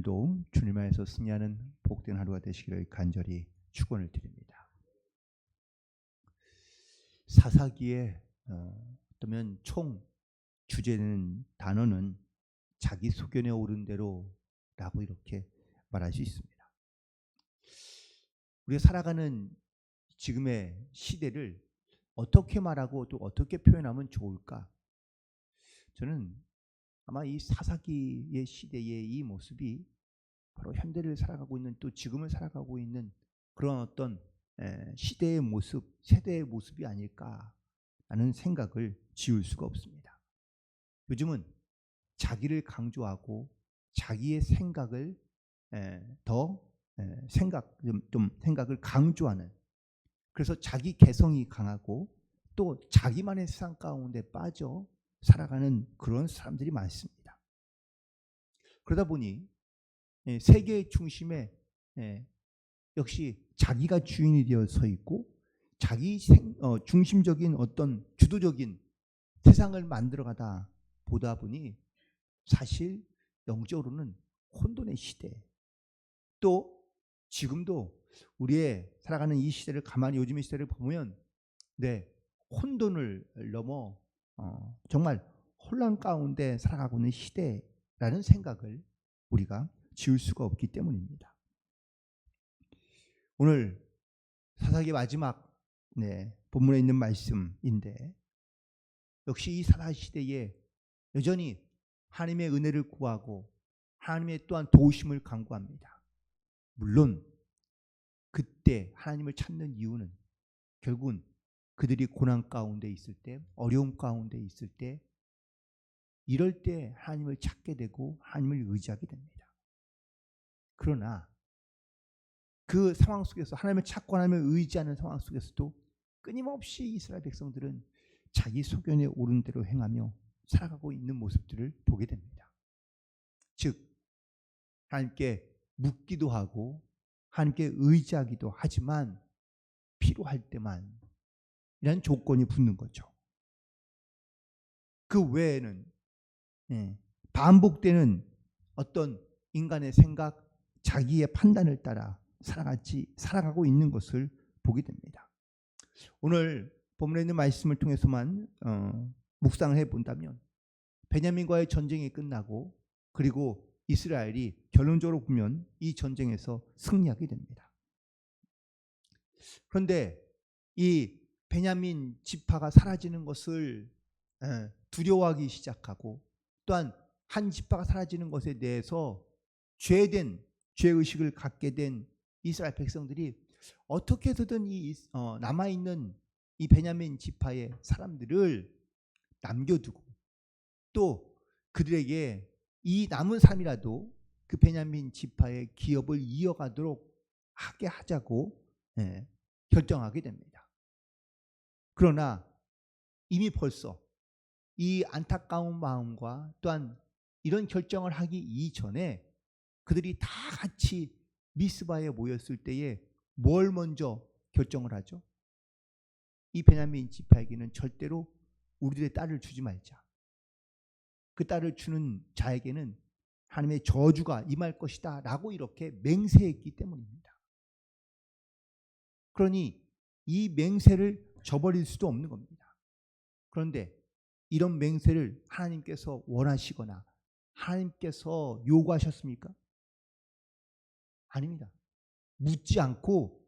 도 주님 안에서 승리하는 복된 하루가 되시기를 간절히 축원을 드립니다. 사사기의 어쩌면 총 주제는 단어는 자기 소견에 오른 대로라고 이렇게 말할 수 있습니다. 우리가 살아가는 지금의 시대를 어떻게 말하고 또 어떻게 표현하면 좋을까? 저는 아마 이 사사기의 시대의 이 모습이 바로 현대를 살아가고 있는 또 지금을 살아가고 있는 그런 어떤 시대의 모습, 세대의 모습이 아닐까라는 생각을 지울 수가 없습니다. 요즘은 자기를 강조하고 자기의 생각을 더 생각을 강조하는, 그래서 자기 개성이 강하고 또 자기만의 세상 가운데 빠져 살아가는 그런 사람들이 많습니다. 그러다 보니 세계의 중심에 역시 자기가 주인이 되어 서 있고 자기 중심적인 어떤 주도적인 세상을 만들어가다 보다 보니 사실 영적으로는 혼돈의 시대, 또 지금도 우리의 살아가는 이 시대를 가만히 요즘의 시대를 보면 혼돈을 넘어 정말 혼란 가운데 살아가고 있는 시대라는 생각을 우리가 지울 수가 없기 때문입니다. 오늘 사사기 마지막 본문에 있는 말씀인데, 역시 이 사사 시대에 여전히 하나님의 은혜를 구하고 하나님의 또한 도우심을 간구합니다. 물론 그때 하나님을 찾는 이유는 결국은 그들이 고난 가운데 있을 때, 어려움 가운데 있을 때, 이럴 때 하나님을 찾게 되고 하나님을 의지하게 됩니다. 그러나 그 상황 속에서 하나님을 찾고 하나님을 의지하는 상황 속에서도 끊임없이 이스라엘 백성들은 자기 소견에 오른 대로 행하며 살아가고 있는 모습들을 보게 됩니다. 즉 하나님께 묻기도 하고 하나님께 의지하기도 하지만 필요할 때만 이런 조건이 붙는 거죠. 그 외에는 반복되는 어떤 인간의 생각, 자기의 판단을 따라 살아가고 있는 것을 보게 됩니다. 오늘 본문에 있는 말씀을 통해서만 묵상을 해본다면 베냐민과의 전쟁이 끝나고 그리고 이스라엘이 결론적으로 보면 이 전쟁에서 승리하게 됩니다. 그런데 이 베냐민 지파가 사라지는 것을 두려워하기 시작하고, 또한 한 지파가 사라지는 것에 대해서 죄의식을 갖게 된 이스라엘 백성들이 어떻게 해서든 남아있는 이 베냐민 지파의 사람들을 남겨두고 또 그들에게 이 남은 사람이라도 그 베냐민 지파의 기업을 이어가도록 하게 하자고 결정하게 됩니다. 그러나 이미 벌써 이 안타까운 마음과 또한 이런 결정을 하기 이전에 그들이 다 같이 미스바에 모였을 때에 뭘 먼저 결정을 하죠? 이 베냐민 지파에게는 절대로 우리들의 딸을 주지 말자. 그 딸을 주는 자에게는 하나님의 저주가 임할 것이다 라고 이렇게 맹세했기 때문입니다. 그러니 이 맹세를 저버릴 수도 없는 겁니다. 그런데 이런 맹세를 하나님께서 원하시거나 하나님께서 요구하셨습니까? 아닙니다. 묻지 않고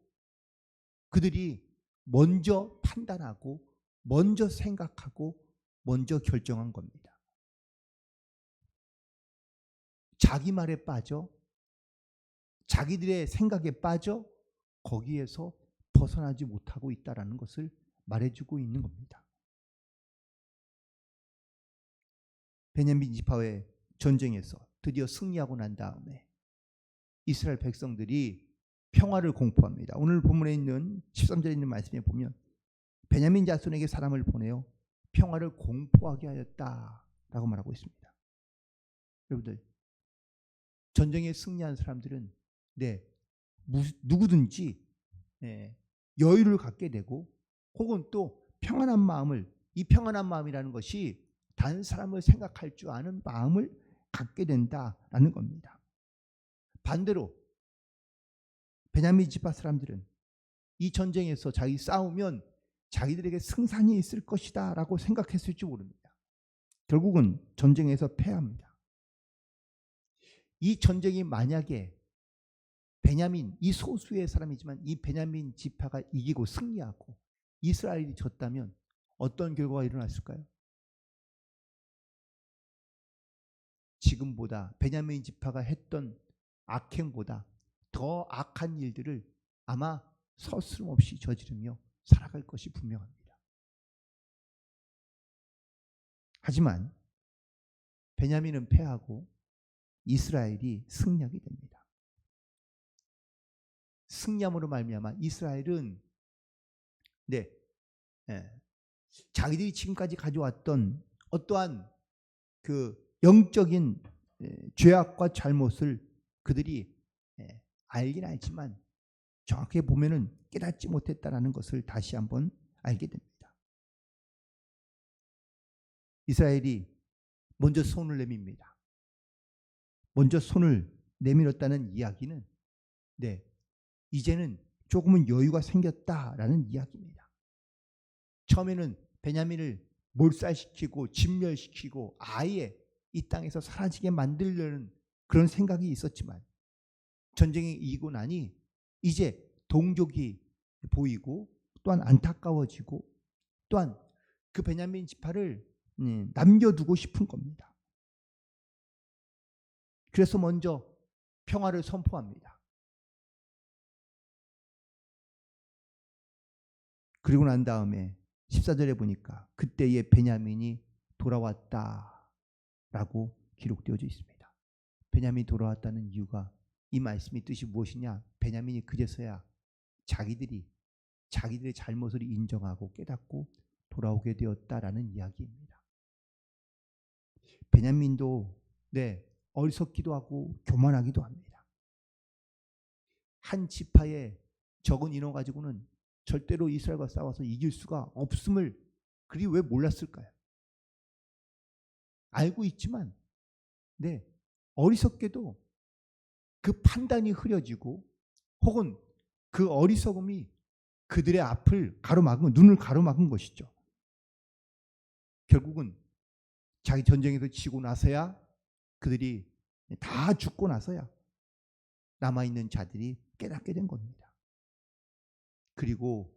그들이 먼저 판단하고 먼저 생각하고 먼저 결정한 겁니다. 자기 말에 빠져 자기들의 생각에 빠져 거기에서 벗어나지 못하고 있다는 것을 말해주고 있는 겁니다. 베냐민 지파의 전쟁에서 드디어 승리하고 난 다음에 이스라엘 백성들이 평화를 공포합니다. 오늘 본문에 있는 13절에 있는 말씀에 보면 베냐민 자손에게 사람을 보내어 평화를 공포하게 하였다라고 말하고 있습니다. 여러분들, 전쟁에 승리한 사람들은 누구든지 여유를 갖게 되고 혹은 또 평안한 마음을, 이 평안한 마음이라는 것이 다른 사람을 생각할 줄 아는 마음을 갖게 된다라는 겁니다. 반대로 베냐민 지파 사람들은 이 전쟁에서 자기 싸우면 자기들에게 승산이 있을 것이다 라고 생각했을지 모릅니다. 결국은 전쟁에서 패합니다. 이 전쟁이 만약에 베냐민, 이 소수의 사람이지만 이 베냐민 지파가 이기고 승리하고 이스라엘이 졌다면 어떤 결과가 일어났을까요? 지금보다 베냐민 지파가 했던 악행보다 더 악한 일들을 아마 서스름없이 저지르며 살아갈 것이 분명합니다. 하지만 베냐민은 패하고 이스라엘이 승리하게 됩니다. 승리함으로 말미암아 이스라엘은 자기들이 지금까지 가져왔던 어떠한 그 영적인 죄악과 잘못을 그들이 알긴 알지만 정확하게 보면은 깨닫지 못했다라는 것을 다시 한번 알게 됩니다. 이스라엘이 먼저 손을 내밉니다. 먼저 손을 내밀었다는 이야기는 이제는 조금은 여유가 생겼다라는 이야기입니다. 처음에는 베냐민을 몰살시키고 진멸시키고 아예 이 땅에서 사라지게 만들려는 그런 생각이 있었지만 전쟁이 이기고 나니 이제 동족이 보이고 또한 안타까워지고 또한 그 베냐민 지파를 남겨두고 싶은 겁니다. 그래서 먼저 평화를 선포합니다. 그리고 난 다음에 14절에 보니까 그때의 베냐민이 돌아왔다라고 기록되어져 있습니다. 베냐민이 돌아왔다는 이유가 이 말씀의 뜻이 무엇이냐? 베냐민이 그제서야 자기들의 잘못을 인정하고 깨닫고 돌아오게 되었다라는 이야기입니다. 베냐민도 어리석기도 하고 교만하기도 합니다. 한 지파의 적은 인원 가지고는 절대로 이스라엘과 싸워서 이길 수가 없음을 그리 왜 몰랐을까요? 알고 있지만 어리석게도 그 판단이 흐려지고 혹은 그 어리석음이 그들의 앞을 가로막은, 눈을 가로막은 것이죠. 결국은 자기 전쟁에서 지고 나서야 그들이 다 죽고 나서야 남아있는 자들이 깨닫게 된 겁니다. 그리고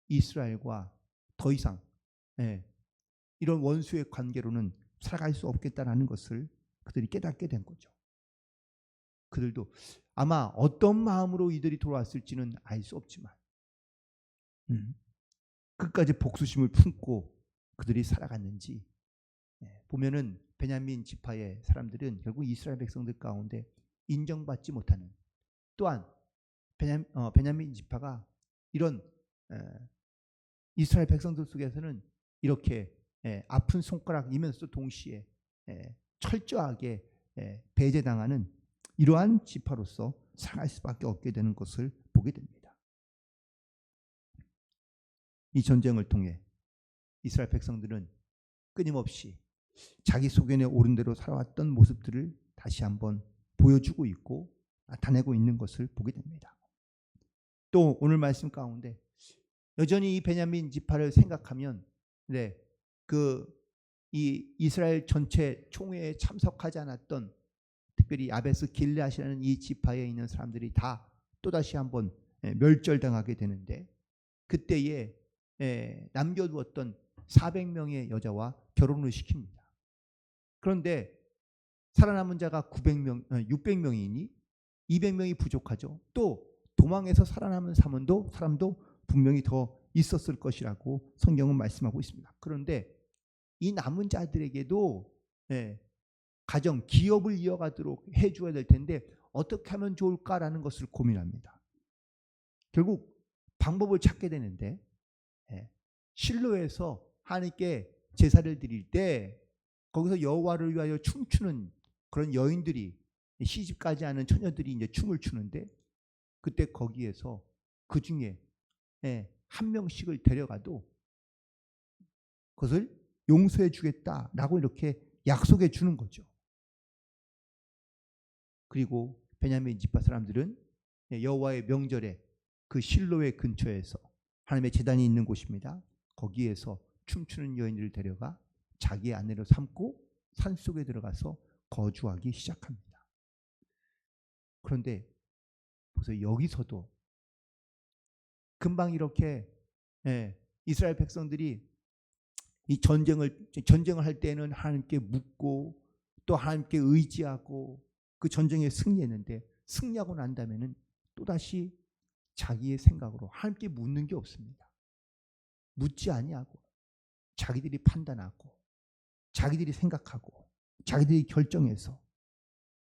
이스라엘과 더 이상 이런 원수의 관계로는 살아갈 수 없겠다는 것을 그들이 깨닫게 된 거죠. 그들도 아마 어떤 마음으로 이들이 돌아왔을지는 알 수 없지만 끝까지 복수심을 품고 그들이 살아갔는지 보면은 베냐민 지파의 사람들은 결국 이스라엘 백성들 가운데 인정받지 못하는, 또한 베냐민 지파가 이런 이스라엘 백성들 속에서는 이렇게 아픈 손가락이면서도 동시에 철저하게 배제당하는 이러한 지파로서 살아갈 수밖에 없게 되는 것을 보게 됩니다. 이 전쟁을 통해 이스라엘 백성들은 끊임없이 자기 소견에 옳은 대로 살아왔던 모습들을 다시 한번 보여주고 있고 나타내고 있는 것을 보게 됩니다. 또 오늘 말씀 가운데 여전히 이 베냐민 지파를 생각하면 이 이스라엘 전체 총회에 참석하지 않았던 특별히 야베스 길르앗이라는 이 지파에 있는 사람들이 다 또다시 한번 멸절당하게 되는데, 그때에 남겨두었던 400명의 여자와 결혼을 시킵니다. 그런데 살아남은 자가 600명이니 200명이 부족하죠. 또 도망해서 살아남은 사람도 분명히 더 있었을 것이라고 성경은 말씀하고 있습니다. 그런데 이 남은 자들에게도 가정, 기업을 이어가도록 해줘야 될 텐데 어떻게 하면 좋을까라는 것을 고민합니다. 결국 방법을 찾게 되는데 실로에서 하나님께 제사를 드릴 때 거기서 여호와를 위하여 춤추는 그런 여인들이, 시집가지 않은 처녀들이 이제 춤을 추는데, 그때 거기에서 그 중에 한 명씩을 데려가도 그것을 용서해 주겠다라고 이렇게 약속해 주는 거죠. 그리고 베냐민 지파 사람들은 여호와의 명절에 그 실로의 근처에서 하나님의 제단이 있는 곳입니다. 거기에서 춤추는 여인들을 데려가 자기의 아내로 삼고 산속에 들어가서 거주하기 시작합니다. 그런데 보세요. 여기서도 금방 이렇게 이스라엘 백성들이 이 전쟁을 할 때는 하나님께 묻고 또 하나님께 의지하고 그 전쟁에 승리했는데 승리하고 난 다음에는 또다시 자기의 생각으로 하나님께 묻는 게 없습니다. 묻지 아니하고 자기들이 판단하고 자기들이 생각하고 자기들이 결정해서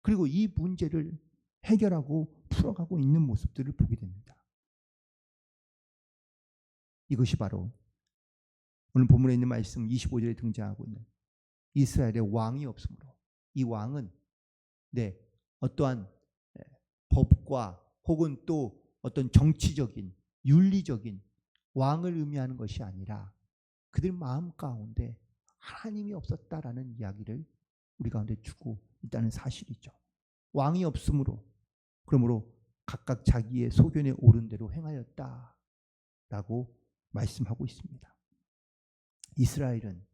그리고 이 문제를 해결하고 풀어가고 있는 모습들을 보게 됩니다. 이것이 바로 오늘 본문에 있는 말씀 25절에 등장하고 있는 이스라엘의 왕이 없으므로 이 왕은 어떠한 법과 혹은 또 어떤 정치적인 윤리적인 왕을 의미하는 것이 아니라 그들 마음 가운데 하나님이 없었다라는 이야기를 우리 가운데 주고 있다는 사실이죠. 왕이 없으므로 그러므로 각각 자기의 소견에 옳은 대로 행하였다라고 말씀하고 있습니다. 이스라엘은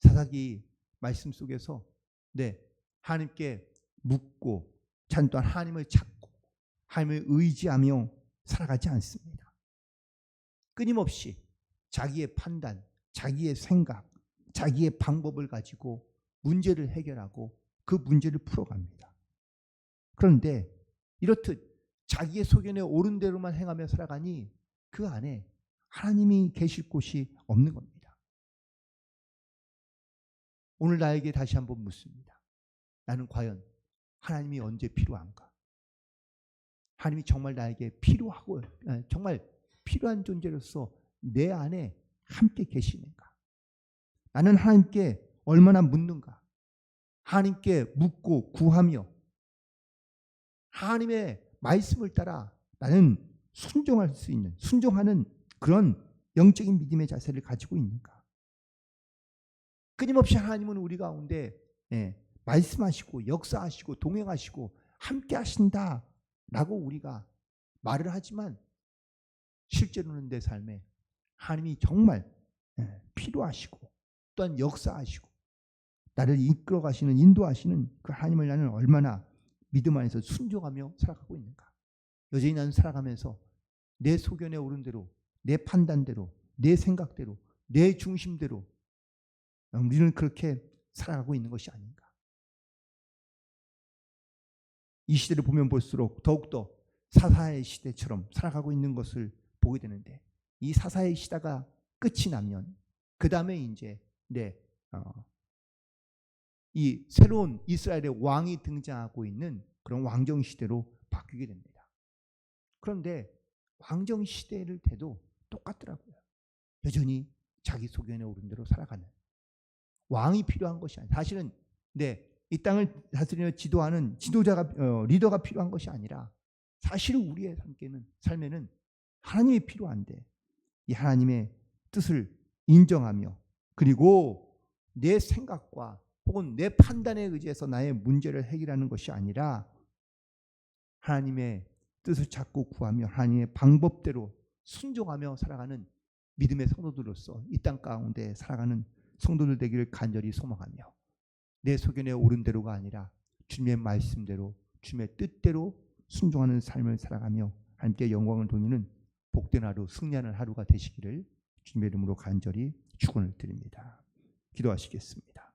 사사기 말씀 속에서 하나님께 묻고 또한 하나님을 찾고 하나님을 의지하며 살아가지 않습니다. 끊임없이 자기의 판단, 자기의 생각, 자기의 방법을 가지고 문제를 해결하고 그 문제를 풀어갑니다. 그런데 이렇듯 자기의 소견에 옳은 대로만 행하며 살아가니 그 안에 하나님이 계실 곳이 없는 겁니다. 오늘 나에게 다시 한번 묻습니다. 나는 과연 하나님이 언제 필요한가? 하나님이 정말 나에게 필요하고 정말 필요한 존재로서 내 안에 함께 계시는가? 나는 하나님께 얼마나 묻는가? 하나님께 묻고 구하며 하나님의 말씀을 따라 나는 순종할 수 있는, 순종하는 그런 영적인 믿음의 자세를 가지고 있는가? 끊임없이 하나님은 우리 가운데 말씀하시고 역사하시고 동행하시고 함께 하신다라고 우리가 말을 하지만 실제로는 내 삶에 하나님이 정말 필요하시고 또한 역사하시고 나를 이끌어 가시는 인도하시는 그 하나님을 나는 얼마나 믿음 안에서 순종하며 살아가고 있는가. 여전히 나는 살아가면서 내 소견에 오른 대로 내 판단대로 내 생각대로 내 중심대로 우리는 그렇게 살아가고 있는 것이 아닌가. 이 시대를 보면 볼수록 더욱더 사사의 시대처럼 살아가고 있는 것을 보게 되는데 이 사사의 시대가 끝이 나면 그 다음에 이제 이 새로운 이스라엘의 왕이 등장하고 있는 그런 왕정 시대로 바뀌게 됩니다. 그런데 왕정 시대를 때도 똑같더라고요. 여전히 자기 소견에 오른 대로 살아가는 왕이 필요한 것이 아니라 사실은 이 땅을 다스리며 지도하는 지도자가 리더가 필요한 것이 아니라 사실 우리의 삶에는 하나님이 필요한데 이 하나님의 뜻을 인정하며 그리고 내 생각과 혹은 내 판단에 의지해서 나의 문제를 해결하는 것이 아니라 하나님의 뜻을 찾고 구하며 하나님의 방법대로 순종하며 살아가는 믿음의 성도들로서 이 땅 가운데 살아가는 성도들 되기를 간절히 소망하며 내 소견에 옳은 대로가 아니라 주님의 말씀대로 주님의 뜻대로 순종하는 삶을 살아가며 하나님께 영광을 돌리는 복된 하루, 승리하는 하루가 되시기를 주님의 이름으로 간절히 축원을 드립니다. 기도하시겠습니다.